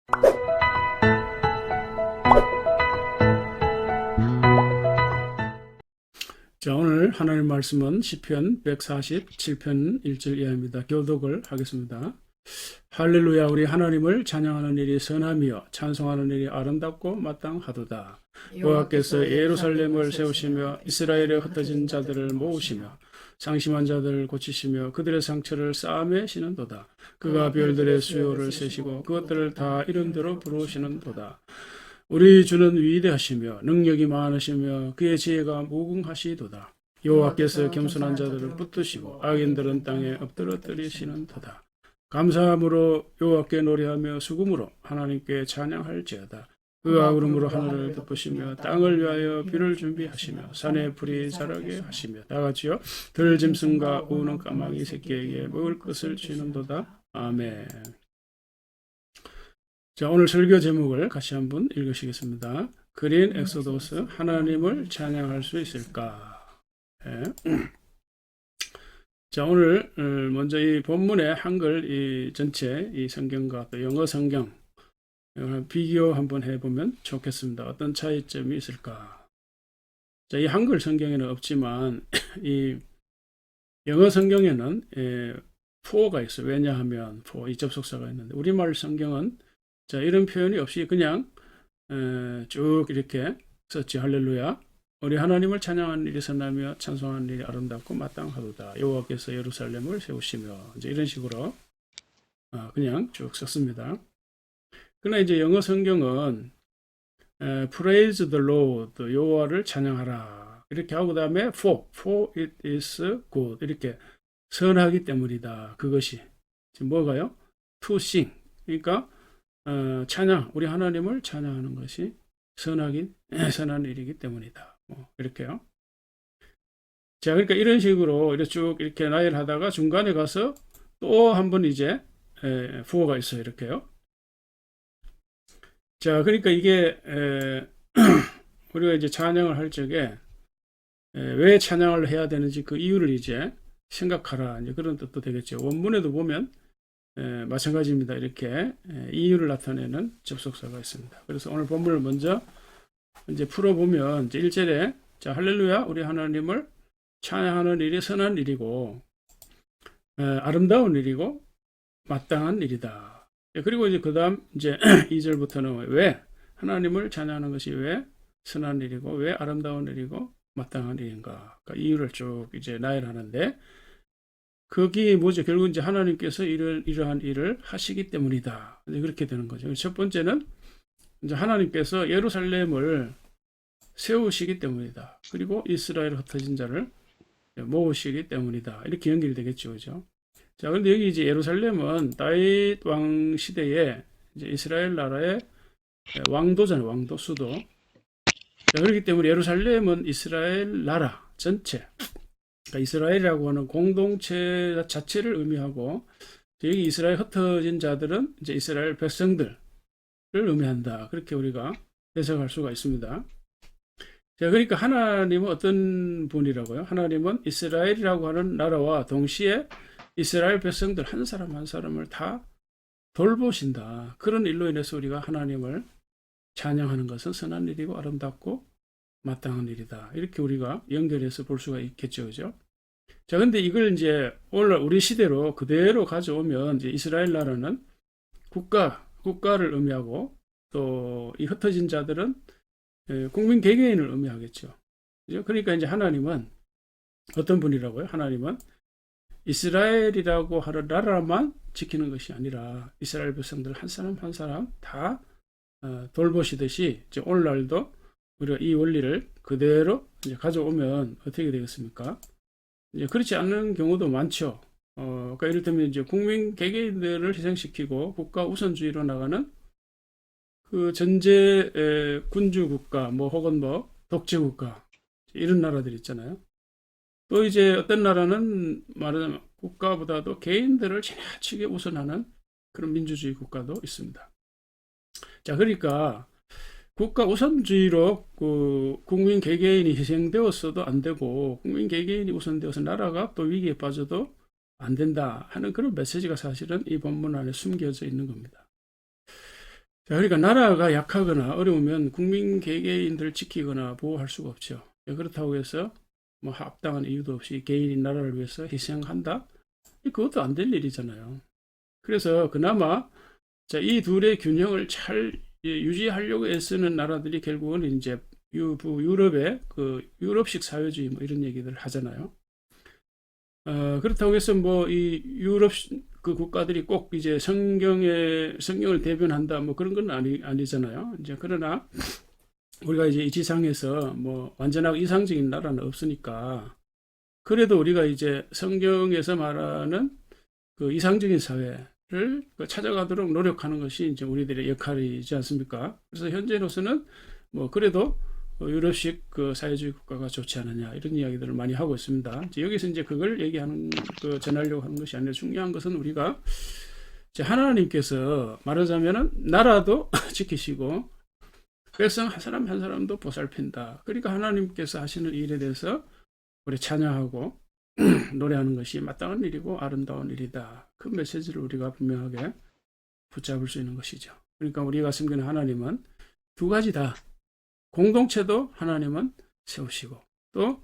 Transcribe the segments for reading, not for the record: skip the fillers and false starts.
자, 오늘 하나님 말씀은 시편 147편 1절 이하입니다. 교독을 하겠습니다. 할렐루야. 우리 하나님을 찬양하는 일이 선함이요 찬송하는 일이 아름답고 마땅하도다. 여호와께서 예루살렘을 세우시며 이스라엘에 흩어진 자들을 모으시며 상심한 자들을 고치시며 그들의 상처를 쌓아매시는도다. 그가 별들의 수요를 세시고 그것들을 다 이름대로 부르시는도다. 우리 주는 위대하시며 능력이 많으시며 그의 지혜가 무궁하시도다. 여호와께서 겸손한 자들을 붙드시고 악인들은 땅에 엎드러뜨리시는도다. 감사함으로 여호와께 노래하며 수금으로 하나님께 찬양할지어다. 그가 울음으로 하늘을 덮으시며 땅을 위하여 비를 준비하시며 산에 풀이 자라게 하시며 다같이요 들짐승과 우는 까마귀 새끼에게 먹을 것을 주시는도다. 아멘. 자, 오늘 설교 제목을 같이 한번 읽으시겠습니다. 그린 엑소도스, 하나님을 찬양할 수 있을까? 네. 자, 오늘 먼저 이 본문의 한글 이 전체 이 성경과 또 영어 성경 비교 한번 해보면 좋겠습니다. 어떤 차이점이 있을까? 자, 이 한글 성경에는 없지만 이 영어 성경에는 for가 있어요. 왜냐하면 for 이 접속사가 있는데 우리말 성경은 자, 이런 표현이 없이 그냥 쭉 이렇게 썼지. 할렐루야. 우리 하나님을 찬양하는 일이 선하며 찬송하는 일이 아름답고 마땅하도다. 여호와께서 예루살렘을 세우시며 이제 이런 식으로 그냥 쭉 썼습니다. 그러나 이제 영어 성경은 Praise the Lord, 여호와를 찬양하라 이렇게 하고 그다음에 for it is good 이렇게 선하기 때문이다. 그것이 지금 뭐가요? To sing. 그러니까 찬양, 우리 하나님을 찬양하는 것이 선한 일이기 때문이다. 이렇게요. 자, 그러니까 이런 식으로 이렇게 쭉 이렇게 나열하다가 중간에 가서 또 한 번 이제 부호가 있어요. 이렇게요. 자, 그러니까 이게 우리가 이제 찬양을 할 적에 왜 찬양을 해야 되는지 그 이유를 이제 생각하라. 이제 그런 뜻도 되겠죠. 원문에도 보면 마찬가지입니다. 이렇게 이유를 나타내는 접속사가 있습니다. 그래서 오늘 본문을 먼저 이제 풀어보면 이제 1절에 자, 할렐루야 우리 하나님을 찬양하는 일이 선한 일이고 아름다운 일이고 마땅한 일이다. 그리고 이제 그다음 이제 2절부터는 왜 하나님을 찬양하는 것이 왜 선한 일이고 왜 아름다운 일이고 마땅한 일인가? 그러니까 이유를 쭉 이제 나열하는데 그게 뭐죠? 결국 이제 하나님께서 이러한 일을 하시기 때문이다. 그렇게 되는 거죠. 첫 번째는 이제 하나님께서 예루살렘을 세우시기 때문이다. 그리고 이스라엘 흩어진 자를 모으시기 때문이다. 이렇게 연결되겠죠, 그죠? 자, 그런데 여기 이제 예루살렘은 다윗 왕 시대에 이제 이스라엘 나라의 왕도잖아요, 왕도, 수도. 자, 그렇기 때문에 예루살렘은 이스라엘 나라 전체. 그러니까 이스라엘이라고 하는 공동체 자체를 의미하고 여기 이스라엘 흩어진 자들은 이제 이스라엘 백성들을 의미한다. 그렇게 우리가 해석할 수가 있습니다. 자, 그러니까 하나님은 어떤 분이라고요? 하나님은 이스라엘이라고 하는 나라와 동시에 이스라엘 백성들 한 사람 한 사람을 다 돌보신다. 그런 일로 인해서 우리가 하나님을 찬양하는 것은 선한 일이고 아름답고 마땅한 일이다. 이렇게 우리가 연결해서 볼 수가 있겠죠. 그죠? 자, 근데 이걸 이제 오늘 우리 시대로 그대로 가져오면 이제 이스라엘 나라는 국가를 의미하고 또 이 흩어진 자들은 국민 개개인을 의미하겠죠. 그죠? 그러니까 이제 하나님은 어떤 분이라고요? 하나님은 이스라엘이라고 하는 나라만 지키는 것이 아니라 이스라엘 백성들 한 사람 한 사람 다 돌보시듯이 이제 오늘날도 우리가 이 원리를 그대로 이제 가져오면 어떻게 되겠습니까? 이제 그렇지 않는 경우도 많죠. 그러니까 이를테면 이제 국민 개개인들을 희생시키고 국가 우선주의로 나가는 그 전제 군주 국가, 뭐 혹은 뭐 독재 국가 이런 나라들 있잖아요. 또 이제 어떤 나라는 말하자면 국가보다도 개인들을 지나치게 우선하는 그런 민주주의 국가도 있습니다. 자, 그러니까 국가 우선주의로 그 국민 개개인이 희생되었어도 안 되고 국민 개개인이 우선되어서 나라가 또 위기에 빠져도 안 된다 하는 그런 메시지가 사실은 이 본문 안에 숨겨져 있는 겁니다. 자, 그러니까 나라가 약하거나 어려우면 국민 개개인들을 지키거나 보호할 수가 없죠. 그렇다고 해서 뭐 합당한 이유도 없이 개인이 나라를 위해서 희생한다? 그것도 안 될 일이잖아요. 그래서 그나마 자, 이 둘의 균형을 잘 유지하려고 애쓰는 나라들이 결국은 이제 유럽의 그 유럽식 사회주의 뭐 이런 얘기들 하잖아요. 그렇다고 해서 뭐 이 유럽 그 국가들이 꼭 이제 성경을 대변한다 뭐 그런 건 아니잖아요. 이제 그러나 우리가 이제 이 지상에서 뭐 완전하고 이상적인 나라는 없으니까 그래도 우리가 이제 성경에서 말하는 그 이상적인 사회를 찾아가도록 노력하는 것이 이제 우리들의 역할이지 않습니까? 그래서 현재로서는 뭐 그래도 유럽식 그 사회주의 국가가 좋지 않느냐 이런 이야기들을 많이 하고 있습니다. 이제 여기서 이제 그걸 얘기하는 전하려고 하는 것이 아니라 중요한 것은 우리가 이제 하나님께서 말하자면은 나라도 지키시고 백성 한 사람 한 사람도 보살핀다. 그러니까 하나님께서 하시는 일에 대해서 우리 찬양하고 노래하는 것이 마땅한 일이고 아름다운 일이다. 그 메시지를 우리가 분명하게 붙잡을 수 있는 것이죠. 그러니까 우리가 섬기는 하나님은 두 가지 다 공동체도 하나님은 세우시고 또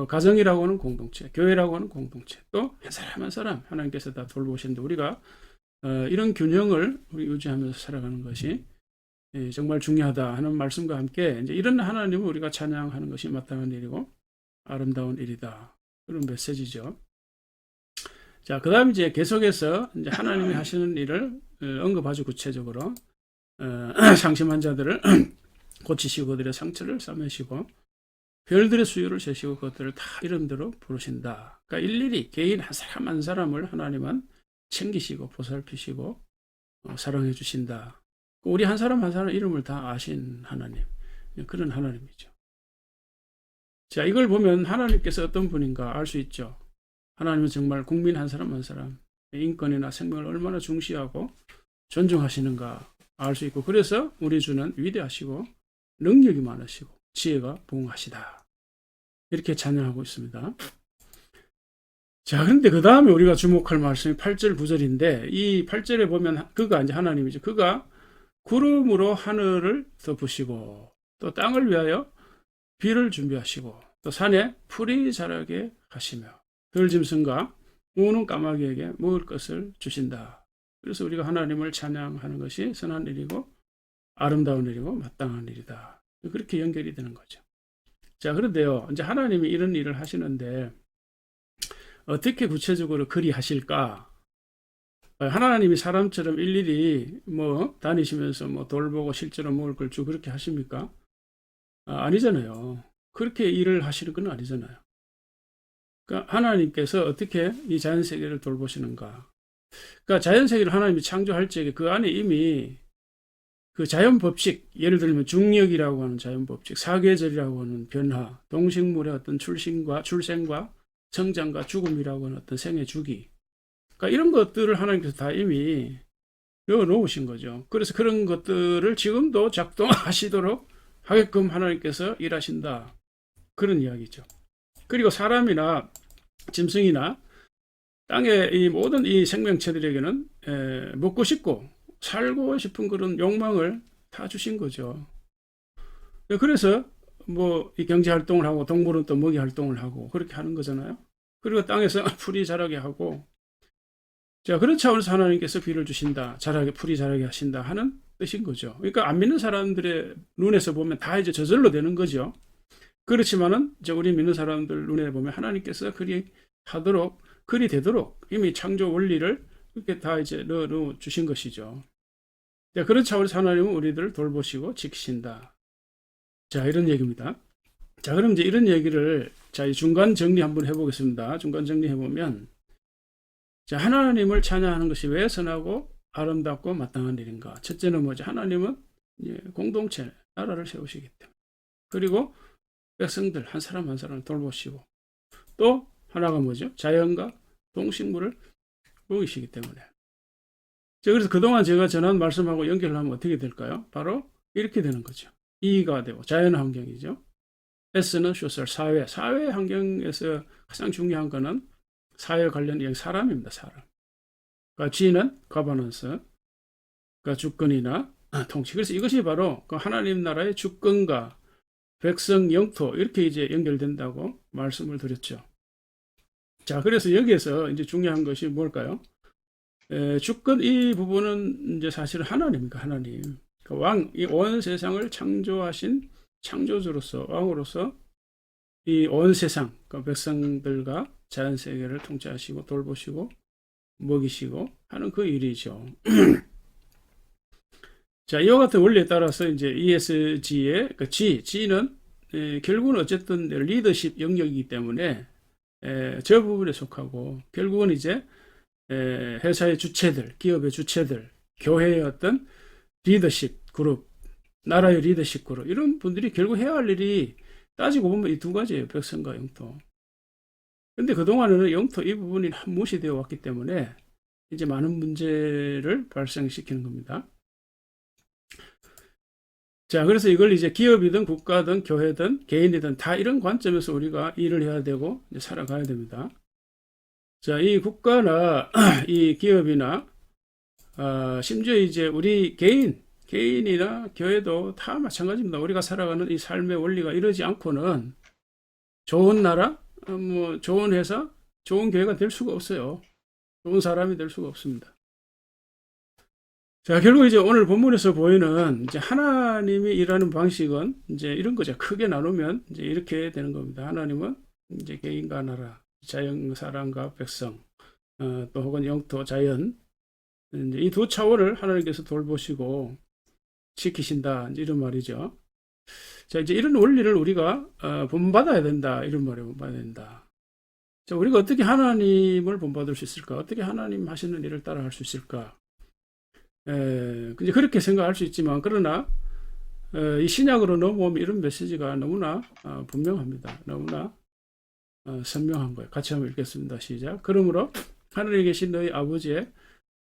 가정이라고 하는 공동체, 교회라고 하는 공동체, 또 한 사람 한 사람 하나님께서 다 돌보시는데 우리가 이런 균형을 우리 유지하면서 살아가는 것이 정말 중요하다 하는 말씀과 함께 이제 이런 하나님을 우리가 찬양하는 것이 마땅한 일이고 아름다운 일이다. 그런 메시지죠. 자, 그 다음 이제 계속해서 이제 하나님이 하시는 일을 언급하죠. 구체적으로 상심한 자들을 고치시고 그들의 상처를 싸매시고 별들의 수요를 재시고 그것들을 다 이름대로 부르신다. 그러니까 일일이 개인 한 사람 한 사람을 하나님은 챙기시고 보살피시고 사랑해 주신다. 우리 한 사람 한 사람 이름을 다 아신 하나님, 그런 하나님이죠. 자, 이걸 보면 하나님께서 어떤 분인가 알 수 있죠. 하나님은 정말 국민 한 사람 한 사람 인권이나 생명을 얼마나 중시하고 존중하시는가 알 수 있고, 그래서 우리 주는 위대하시고 능력이 많으시고 지혜가 풍성하시다, 이렇게 찬양하고 있습니다. 자, 근데 그 다음에 우리가 주목할 말씀이 8절 9절인데 이 8절에 보면 그가 이제 하나님이죠. 그가 구름으로 하늘을 덮으시고 또 땅을 위하여 비를 준비하시고 또 산에 풀이 자라게 하시며 들짐승과 우는 까마귀에게 먹을 것을 주신다. 그래서 우리가 하나님을 찬양하는 것이 선한 일이고 아름다운 일이고 마땅한 일이다. 그렇게 연결이 되는 거죠. 자, 그런데요, 이제 하나님이 이런 일을 하시는데 어떻게 구체적으로 그리 하실까? 하나님이 사람처럼 일일이 뭐 다니시면서 뭐 돌보고 실제로 먹을 걸 주고 그렇게 하십니까? 아니잖아요. 그렇게 일을 하시는 건 아니잖아요. 그러니까 하나님께서 어떻게 이 자연세계를 돌보시는가? 그러니까 자연세계를 하나님이 창조할 적에 그 안에 이미 그 자연법칙, 예를 들면 중력이라고 하는 자연법칙, 사계절이라고 하는 변화, 동식물의 어떤 출생과 성장과 죽음이라고 하는 어떤 생의 주기, 그러니까 이런 것들을 하나님께서 다 이미 넣어 놓으신 거죠. 그래서 그런 것들을 지금도 작동하시도록 하게끔 하나님께서 일하신다, 그런 이야기죠. 그리고 사람이나 짐승이나 땅의 이 모든 이 생명체들에게는 먹고 싶고 살고 싶은 그런 욕망을 다 주신 거죠. 그래서 뭐 이 경제 활동을 하고 동물은 또 먹이 활동을 하고 그렇게 하는 거잖아요. 그리고 땅에서 풀이 자라게 하고, 자, 그런 차원에서 하나님께서 비를 주신다, 풀이 자라게 하신다 하는 뜻인 거죠. 그러니까 안 믿는 사람들의 눈에서 보면 다 이제 저절로 되는 거죠. 그렇지만은 이제 우리 믿는 사람들 눈에 보면 하나님께서 그리 되도록 이미 창조 원리를 이렇게 다 이제 넣어 주신 것이죠. 자, 그런 차원에서 하나님은 우리들을 돌보시고 지키신다. 자, 이런 얘기입니다. 자, 그럼 이제 이런 얘기를 자, 이 중간 정리 한번 해보겠습니다. 중간 정리해보면, 자, 하나님을 찬양하는 것이 왜 선하고 아름답고 마땅한 일인가? 첫째는 뭐죠? 하나님은 공동체, 나라를 세우시기 때문에. 그리고 백성들 한 사람 한 사람을 돌보시고, 또 하나가 뭐죠? 자연과 동식물을 먹이시기 때문에. 자, 그래서 그동안 제가 전한 말씀하고 연결을 하면 어떻게 될까요? 바로 이렇게 되는 거죠. E가 되고 자연 환경이죠. S는 소셜, 사회 환경에서 가장 중요한 거는 사회 관련 사람입니다. 사람. 그러니까 G는 가버넌스, 그러니까 주권이나 통치. 그래서 이것이 바로 그 하나님 나라의 주권과 백성 영토 이렇게 이제 연결된다고 말씀을 드렸죠. 자, 그래서 여기에서 이제 중요한 것이 뭘까요? 주권 이 부분은 이제 사실 하나님입니다. 하나님. 그 왕, 이 온 세상을 창조하신 창조주로서 왕으로서 이 온 세상, 그 백성들과 자연 세계를 통치하시고 돌보시고 먹이시고 하는 그 일이죠. 자, 이와 같은 원리에 따라서 이제 ESG의 그 G는 결국은 어쨌든 리더십 영역이기 때문에 저 부분에 속하고 결국은 이제 회사의 주체들, 기업의 주체들, 교회의 어떤 리더십 그룹, 나라의 리더십 그룹 이런 분들이 결국 해야 할 일이 따지고 보면 이 두 가지예요. 백성과 영토. 근데 그동안에는 영토 이 부분이 무시되어 왔기 때문에 이제 많은 문제를 발생시키는 겁니다. 자, 그래서 이걸 이제 기업이든 국가든 교회든 개인이든 다 이런 관점에서 우리가 일을 해야 되고 이제 살아가야 됩니다. 자, 이 국가나 이 기업이나 심지어 이제 우리 개인이나 교회도 다 마찬가지입니다. 우리가 살아가는 이 삶의 원리가 이러지 않고는 좋은 나라, 뭐 좋은 회사, 좋은 교회가 될 수가 없어요. 좋은 사람이 될 수가 없습니다. 자, 결국 이제 오늘 본문에서 보이는 이제 하나님이 일하는 방식은 이제 이런 거죠. 크게 나누면 이제 이렇게 되는 겁니다. 하나님은 이제 개인과 나라, 자연, 사람과 백성, 또 혹은 영토, 자연, 이제 이 두 차원을 하나님께서 돌보시고 지키신다. 이제 이런 말이죠. 자, 이제 이런 원리를 우리가 본받아야 된다. 이런 말에 본받아야 된다. 자, 우리가 어떻게 하나님을 본받을 수 있을까? 어떻게 하나님 하시는 일을 따라 할 수 있을까? 이제 그렇게 생각할 수 있지만, 그러나, 이 신약으로 넘어오면 이런 메시지가 너무나 분명합니다. 너무나 선명한 거예요. 같이 한번 읽겠습니다. 시작. 그러므로 하늘에 계신 너희 아버지의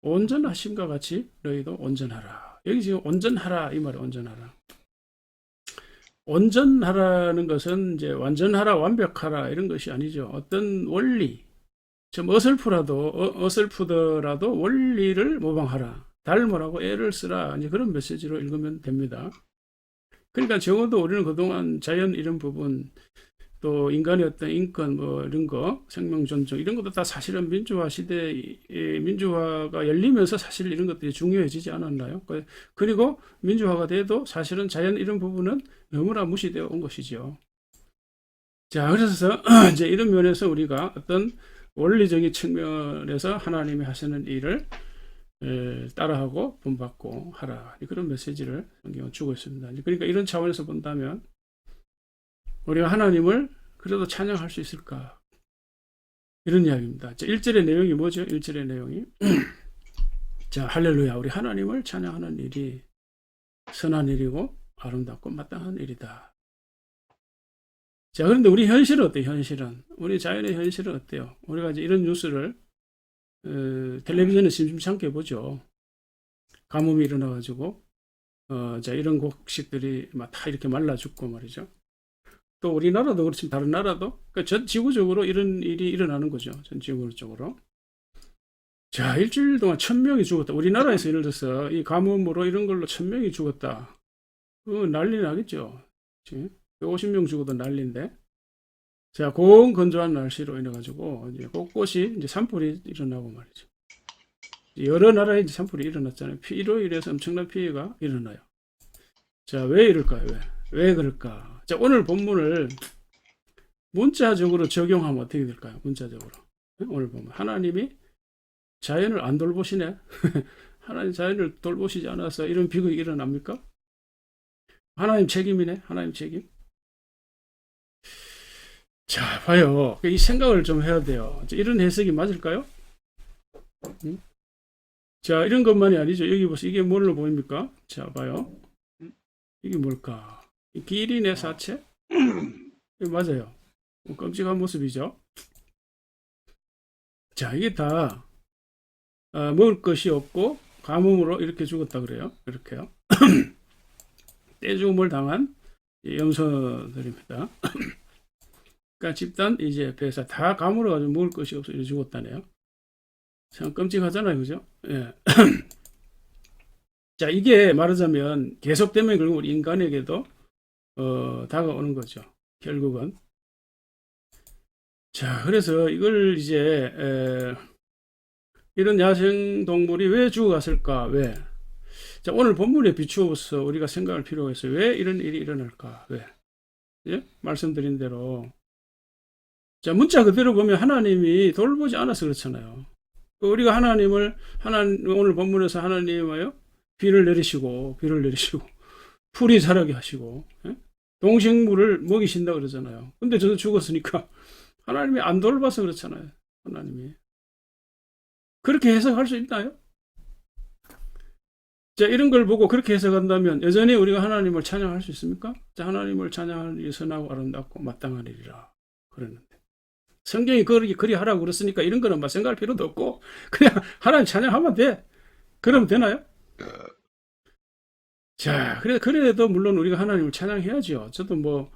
온전하심과 같이 너희도 온전하라. 여기 지금 온전하라 이 말이에요. 온전하라. 온전하라는 것은 이제 완전하라, 완벽하라 이런 것이 아니죠. 어떤 원리, 좀 어설프더라도 원리를 모방하라. 닮으라고 애를 쓰라. 이제 그런 메시지로 읽으면 됩니다. 그러니까 적어도 우리는 그동안 자연 이런 부분, 또 인간의 어떤 인권 뭐 이런 거, 생명 존중 이런 것도 다 사실은 민주화 시대에 민주화가 열리면서 사실 이런 것들이 중요해지지 않았나요? 그리고 민주화가 돼도 사실은 자연 이런 부분은 너무나 무시되어 온 것이죠. 자, 그래서 이제 이런 면에서 우리가 어떤 원리적인 측면에서 하나님이 하시는 일을 따라하고 본받고 하라. 그런 메시지를 성경은 주고 있습니다. 그러니까 이런 차원에서 본다면 우리가 하나님을 그래도 찬양할 수 있을까? 이런 이야기입니다. 1절의 내용이 뭐죠? 1절의 내용이 자, 할렐루야. 우리 하나님을 찬양하는 일이 선한 일이고 아름답고 마땅한 일이다. 자, 그런데 우리 현실은 어때요? 현실은 우리 자연의 현실은 어때요? 우리가 이제 이런 뉴스를 텔레비전에 심심찮게 보죠. 가뭄이 일어나가지고 자, 이런 곡식들이 막 다 이렇게 말라 죽고 말이죠. 또 우리나라도 그렇지만 다른 나라도 그러니까 전 지구적으로 이런 일이 일어나는 거죠. 전 지구적으로. 자, 일주일 동안 1000명이 죽었다. 우리나라에서 예를 들어서 이 가뭄으로 이런 걸로 1000명이 죽었다. 난리 나겠죠. 150명 죽어도 난리인데. 자, 고온건조한 날씨로 인해 가지고 이제 곳곳이 이제 산불이 일어나고 말이죠. 여러 나라에 이제 산불이 일어났잖아요. 피로 인해서 엄청난 피해가 일어나요. 자, 왜 이럴까요? 왜 그럴까? 자, 오늘 본문을 문자적으로 적용하면 어떻게 될까요? 문자적으로. 오늘 보면 하나님이 자연을 안 돌보시네. 하나님 자연을 돌보시지 않아서 이런 비극이 일어납니까? 하나님 책임이네. 하나님 책임. 자, 봐요. 이 생각을 좀 해야 돼요. 이런 해석이 맞을까요? 자, 이런 것만이 아니죠. 여기 보세요. 이게 뭘로 보입니까? 자, 봐요. 이게 뭘까? 기린의 사체? 맞아요. 끔찍한 모습이죠. 자, 이게 다 먹을 것이 없고 가뭄으로 이렇게 죽었다 그래요. 이렇게요. 떼죽음을 당한 염소들입니다. 그러니까 집단 이제 배사 다 가물어 가지고 먹을 것이 없어 이렇게 죽었다네요. 참 끔찍하잖아요, 그죠? 예. 자, 이게 말하자면 계속되면 결국 우리 인간에게도 다가오는 거죠. 결국은. 자, 그래서 이걸 이제 이런 야생동물이 왜 죽어갔을까? 왜? 자, 오늘 본문에 비추어서 우리가 생각할 필요가 있어요. 왜 이런 일이 일어날까? 왜? 예? 말씀드린 대로. 자, 문자 그대로 보면 하나님이 돌보지 않아서 그렇잖아요. 우리가 오늘 본문에서 하나님이요 비를 내리시고, 풀이 자라게 하시고, 예? 동식물을 먹이신다 그러잖아요. 근데 저도 죽었으니까 하나님이 안 돌봐서 그렇잖아요. 하나님이. 그렇게 해석할 수 있나요? 자, 이런 걸 보고 그렇게 해석한다면 여전히 우리가 하나님을 찬양할 수 있습니까? 자, 하나님을 찬양할 일이 선하고 아름답고 마땅한 일이라 그랬는데. 성경이 그리 하라고 그랬으니까 이런 거는 막 생각할 필요도 없고 그냥 하나님 찬양하면 돼. 그러면 되나요? 자, 그래도 물론 우리가 하나님을 찬양해야죠. 저도 뭐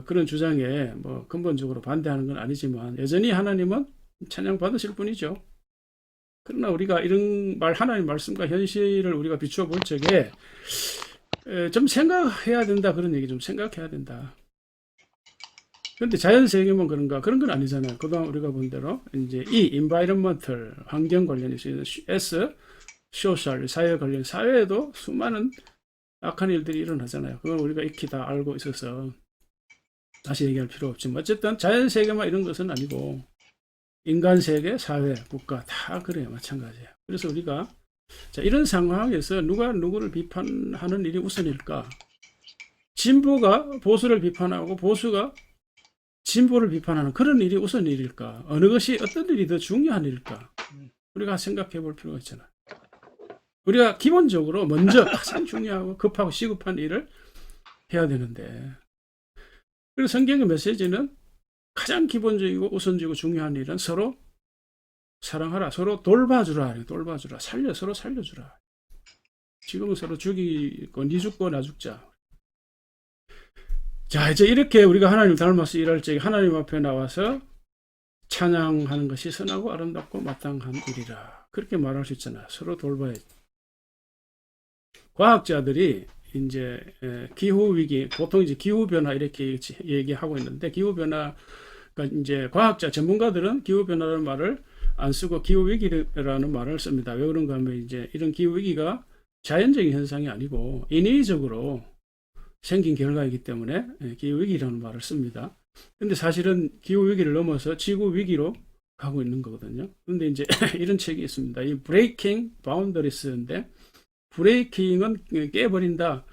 그런 주장에 뭐 근본적으로 반대하는 건 아니지만 여전히 하나님은 찬양 받으실 분이죠. 그러나 우리가 이런 하나님 말씀과 현실을 우리가 비추어 볼 적에 좀 생각해야 된다. 그런 얘기 좀 생각해야 된다. 그런데 자연세계만 그런가? 그런 건 아니잖아요. 그동안 우리가 본 대로 이제 이 environmental 환경 관련해서 S social 사회 관련 사회에도 수많은 악한 일들이 일어나잖아요. 그걸 우리가 익히 다 알고 있어서 다시 얘기할 필요 없지만 어쨌든 자연세계만 이런 것은 아니고 인간세계, 사회, 국가 다 그래요. 마찬가지예요. 그래서 우리가 자, 이런 상황에서 누가 누구를 비판하는 일이 우선일까? 진보가 보수를 비판하고 보수가 진보를 비판하는 그런 일이 우선 일일까? 어느 것이 어떤 일이 더 중요한 일일까? 우리가 생각해 볼 필요가 있잖아요. 우리가 기본적으로 먼저 가장 중요하고 급하고 시급한 일을 해야 되는데 그리고 성경의 메시지는 가장 기본적이고 우선적이고 중요한 일은 서로 사랑하라, 서로 돌봐주라, 서로 살려주라. 지금은 서로 죽이고 니 죽고 나 죽자. 자, 이제 이렇게 우리가 하나님 닮아서 일할 적에 하나님 앞에 나와서 찬양하는 것이 선하고 아름답고 마땅한 일이라. 그렇게 말할 수 있잖아요. 서로 돌봐야지. 과학자들이 이제 기후 위기, 보통 이제 기후 변화 이렇게 얘기하고 있는데 기후 변화가 이제 과학자 전문가들은 기후 변화라는 말을 안 쓰고 기후 위기라는 말을 씁니다. 왜 그런가 하면 이제 이런 기후 위기가 자연적인 현상이 아니고 인위적으로 생긴 결과이기 때문에 기후 위기라는 말을 씁니다. 근데 사실은 기후 위기를 넘어서 지구 위기로 가고 있는 거거든요. 근데 이제 이런 책이 있습니다. 이 Breaking Boundaries인데 브레이킹은 깨버린다,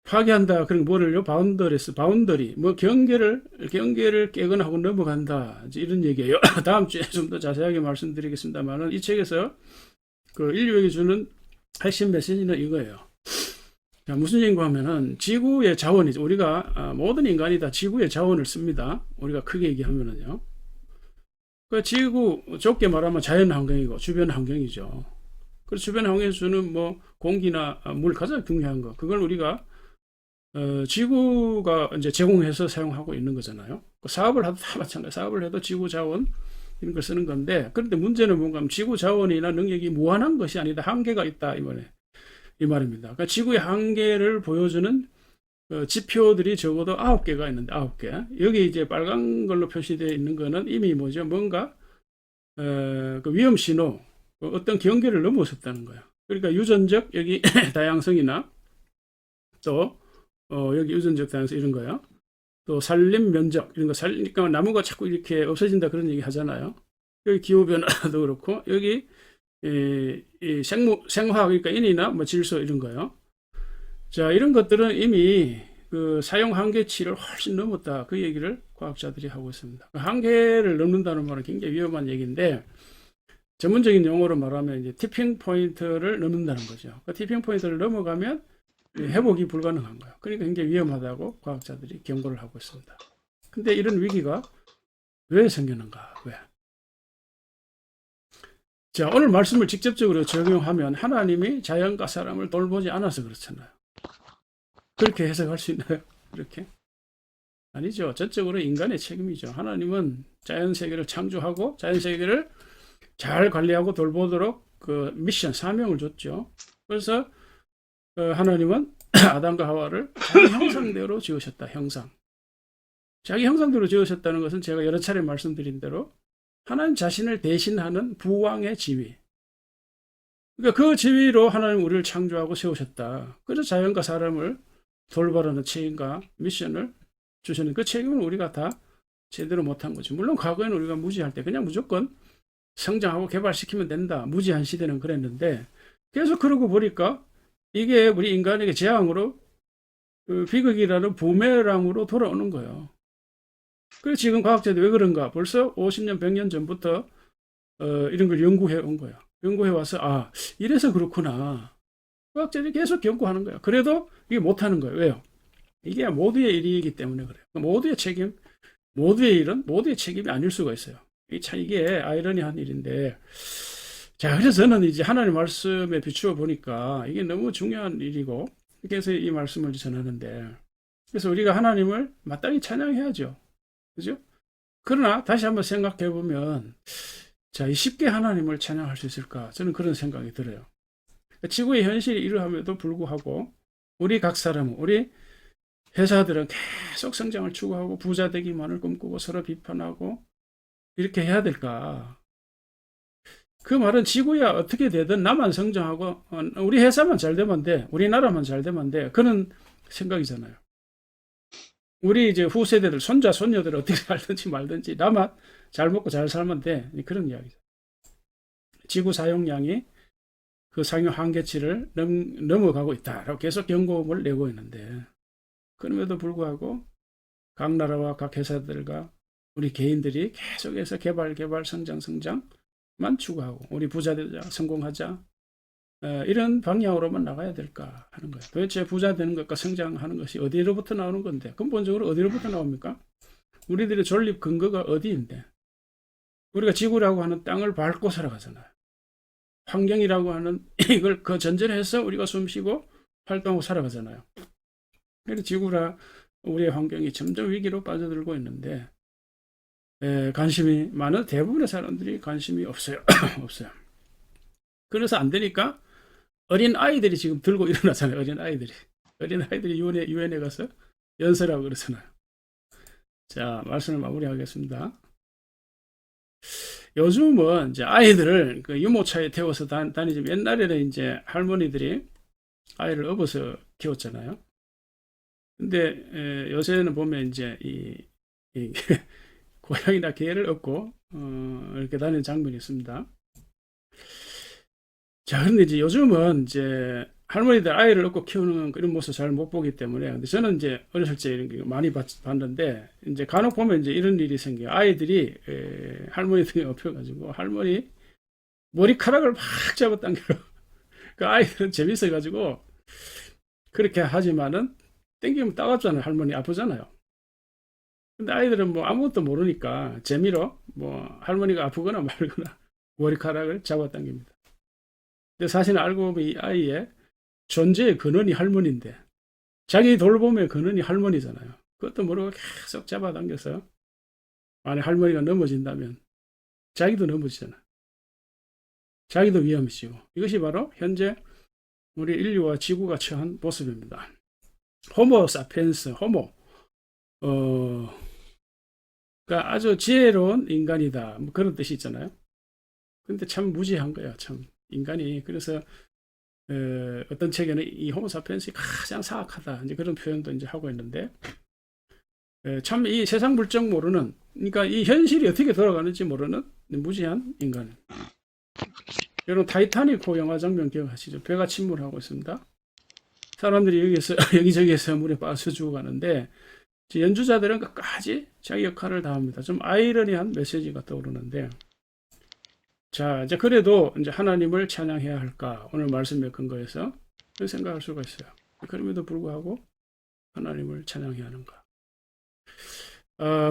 파괴한다. 그런 뭐를요? 바운더리, 뭐 경계를 깨거나 하고 넘어간다. 이제 이런 얘기예요. 다음 주에 좀 더 자세하게 말씀드리겠습니다만은 이 책에서 그 인류에게 주는 핵심 메시지는 이거예요. 자, 무슨 얘기인가 하면은 지구의 자원이죠. 우리가 모든 인간이 다 지구의 자원을 씁니다. 우리가 크게 얘기하면은요. 그 지구 좁게 말하면 자연 환경이고 주변 환경이죠. 그 주변 환경에서 주는 뭐 공기나 물 가장 중요한 거 그걸 우리가 지구가 이제 제공해서 사용하고 있는 거잖아요. 사업을 하도 다 마찬가지. 사업을 해도 지구 자원 이런 걸 쓰는 건데 그런데 문제는 뭔가 하면 지구 자원이나 능력이 무한한 것이 아니다. 한계가 있다 이 말입니다. 그러니까 지구의 한계를 보여주는 지표들이 적어도 9개가 있는데 9개. 여기 이제 빨간 걸로 표시되어 있는 거는 이미 뭐죠? 뭔가 그 위험 신호 어떤 경계를 넘어섰다는 거예요. 그러니까 유전적 여기 다양성이나 또 여기 유전적 다양성 이런 거요. 또 산림 면적 이런 거 그러니까 나무가 자꾸 이렇게 없어진다 그런 얘기 하잖아요. 여기 기후 변화도 그렇고 여기 이 생화학 그러니까 인이나 뭐 질소 이런 거요. 자, 이런 것들은 이미 그 사용 한계치를 훨씬 넘었다. 그 얘기를 과학자들이 하고 있습니다. 그 한계를 넘는다는 말은 굉장히 위험한 얘기인데 전문적인 용어로 말하면 이제 티핑 포인트를 넘는다는 거죠. 그 티핑 포인트를 넘어가면 회복이 불가능한 거예요. 그러니까 굉장히 위험하다고 과학자들이 경고를 하고 있습니다. 근데 이런 위기가 왜 생기는가? 왜? 자, 오늘 말씀을 직접적으로 적용하면 하나님이 자연과 사람을 돌보지 않아서 그렇잖아요. 그렇게 해석할 수 있나요? 그렇게? 아니죠. 전적으로 인간의 책임이죠. 하나님은 자연세계를 창조하고 자연세계를 잘 관리하고 돌보도록 그 미션, 사명을 줬죠. 그래서 하나님은 아담과 하와를 자기 형상대로 지으셨다. 형상. 자기 형상대로 지으셨다는 것은 제가 여러 차례 말씀드린 대로 하나님 자신을 대신하는 부왕의 지위. 그러니까 그 지위로 하나님 우리를 창조하고 세우셨다. 그래서 자연과 사람을 돌보라는 책임과 미션을 주시는 그 책임을 우리가 다 제대로 못한 거죠. 물론 과거에는 우리가 무지할 때 그냥 무조건 성장하고 개발시키면 된다. 무지한 시대는 그랬는데 계속 그러고 보니까 이게 우리 인간에게 재앙으로 그 비극이라는 부메랑으로 돌아오는 거예요. 그래서 지금 과학자들이 왜 그런가? 벌써 50년, 100년 전부터 이런 걸 연구해 온 거예요. 연구해 와서 이래서 그렇구나. 과학자들이 계속 연구하는 거예요. 그래도 이게 못하는 거예요. 왜요? 이게 모두의 일이기 때문에 그래요. 모두의 책임, 모두의 일은 모두의 책임이 아닐 수가 있어요. 이게 아이러니한 일인데, 자, 그래서 저는 이제 하나님 말씀에 비추어 보니까 이게 너무 중요한 일이고, 그래서 이 말씀을 전하는데, 그래서 우리가 하나님을 마땅히 찬양해야죠. 그죠? 그러나 다시 한번 생각해 보면, 자, 쉽게 하나님을 찬양할 수 있을까? 저는 그런 생각이 들어요. 지구의 현실이 이러함에도 불구하고, 우리 각 사람은, 우리 회사들은 계속 성장을 추구하고 부자 되기만을 꿈꾸고 서로 비판하고 이렇게 해야 될까? 그 말은 지구야 어떻게 되든 나만 성장하고 우리 회사만 잘 되면 돼. 우리나라만 잘 되면 돼. 그런 생각이잖아요. 우리 이제 후세대들, 손자, 손녀들 어떻게 살든지 말든지 나만 잘 먹고 잘 살면 돼. 그런 이야기죠. 지구 사용량이 그 상용 한계치를 넘어가고 있다라고 계속 경고음을 내고 있는데 그럼에도 불구하고 각 나라와 각 회사들과 우리 개인들이 계속해서 개발, 성장만 추구하고 우리 부자 되자, 성공하자 이런 방향으로만 나가야 될까 하는 거예요. 도대체 부자 되는 것과 성장하는 것이 어디로부터 나오는 건데 근본적으로 어디로부터 나옵니까? 우리들의 존립 근거가 어디인데 우리가 지구라고 하는 땅을 밟고 살아가잖아요. 환경이라고 하는 이걸 그 전제해서 우리가 숨쉬고 활동하고 살아가잖아요. 그래서 지구라 우리의 환경이 점점 위기로 빠져들고 있는데 관심이 많은 대부분의 사람들이 관심이 없어요. 없어요. 그래서 안 되니까 어린 아이들이 지금 들고 일어나잖아요. 어린 아이들이 유엔에 가서 연설하고 그러잖아요. 자, 말씀을 마무리하겠습니다. 요즘은 이제 아이들을 그 유모차에 태워서 다니지만 옛날에는 이제 할머니들이 아이를 업어서 키웠잖아요. 근데 요새는 보면 이제 이 고양이나 개를 업고 이렇게 다니는 장면이 있습니다. 자, 그런데 이제 요즘은 이제 할머니들 아이를 업고 키우는 그런 모습 잘 못 보기 때문에 근데 저는 이제 어렸을 때 이런 게 많이 봤는데 이제 간혹 보면 이제 이런 일이 생겨요. 아이들이 할머니들이 업혀가지고 할머니 머리카락을 막 잡아당겨요. 그 아이들은 재밌어가지고 그렇게 하지만은 땡기면 따갑잖아요. 할머니 아프잖아요. 근데 아이들은 뭐 아무것도 모르니까 재미로 뭐 할머니가 아프거나 말거나 머리카락을 잡아당깁니다. 근데 사실 알고 보면 이 아이의 존재의 근원이 할머니인데 자기 돌봄의 근원이 할머니잖아요. 그것도 모르고 계속 잡아당겨서 만약 할머니가 넘어진다면 자기도 넘어지잖아요. 자기도 위험이지요. 이것이 바로 현재 우리 인류와 지구가 처한 모습입니다. 호모 사피엔스, 호모 그러니까 아주 지혜로운 인간이다. 뭐 그런 뜻이 있잖아요. 근데 참 무지한 거야, 참 인간이. 그래서 어떤 책에는 이 호모 사피엔스가 가장 사악하다. 이제 그런 표현도 이제 하고 있는데 참 이 세상 물정 모르는, 그러니까 이 현실이 어떻게 돌아가는지 모르는 무지한 인간. 여러분 타이타닉호 영화 장면 기억하시죠? 배가 침몰하고 있습니다. 사람들이 여기서 여기저기에서 물에 빠져 죽어가는데 연주자들은 끝까지 자기 역할을 다합니다. 좀 아이러니한 메시지가 떠오르는데, 자, 이제 그래도 이제 하나님을 찬양해야 할까? 오늘 말씀에 근거해서 그런 생각할 수가 있어요. 그럼에도 불구하고 하나님을 찬양해야 하는가?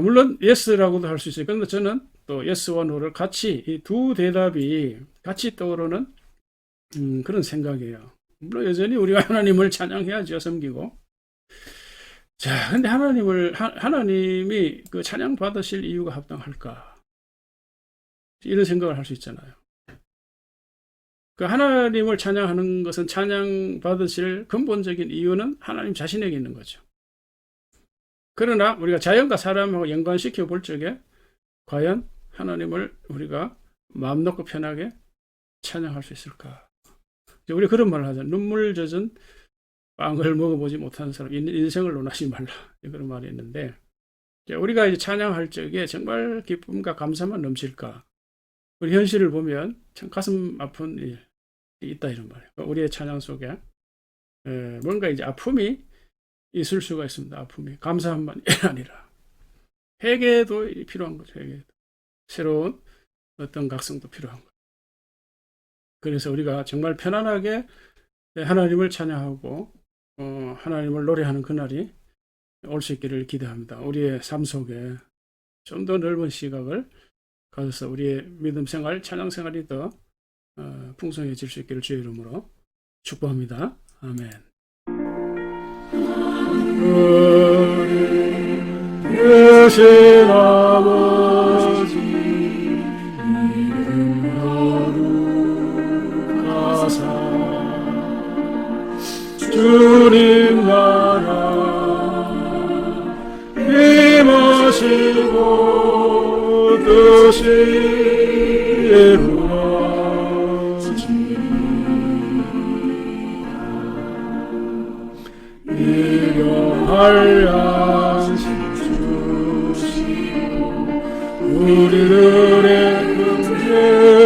물론 예스라고도 할 수 있어요. 그런데 저는 또 예스와 노를 같이 이 두 대답이 같이 떠오르는 그런 생각이에요. 물론 여전히 우리가 하나님을 찬양해야죠. 섬기고. 자, 근데 하나님이 그 찬양 받으실 이유가 합당할까? 이런 생각을 할 수 있잖아요. 그 하나님을 찬양하는 것은 찬양 받으실 근본적인 이유는 하나님 자신에게 있는 거죠. 그러나 우리가 자연과 사람하고 연관시켜 볼 적에 과연 하나님을 우리가 마음 놓고 편하게 찬양할 수 있을까? 우리 그런 말을 하죠. 눈물 젖은 빵을 먹어보지 못하는 사람, 인생을 논하지 말라. 그런 말이 있는데, 우리가 이제 찬양할 적에 정말 기쁨과 감사만 넘칠까? 우리 현실을 보면 참 가슴 아픈 일이 있다, 이런 말이에요. 우리의 찬양 속에 뭔가 이제 아픔이 있을 수가 있습니다. 아픔이. 감사함만이 아니라. 회개도 필요한 거죠. 회개도. 새로운 어떤 각성도 필요한 거죠. 그래서 우리가 정말 편안하게 하나님을 찬양하고 하나님을 노래하는 그날이 올 수 있기를 기대합니다. 우리의 삶 속에 좀 더 넓은 시각을 가져서 우리의 믿음 생활, 찬양 생활이 더 풍성해질 수 있기를 주의 이름으로 축복합니다. 아멘. 되신 아버지 이름 거룩하사 주님 나라 임하시고 뜻이 이루어지리라 일용할 양식 주시고 우리들의 금죄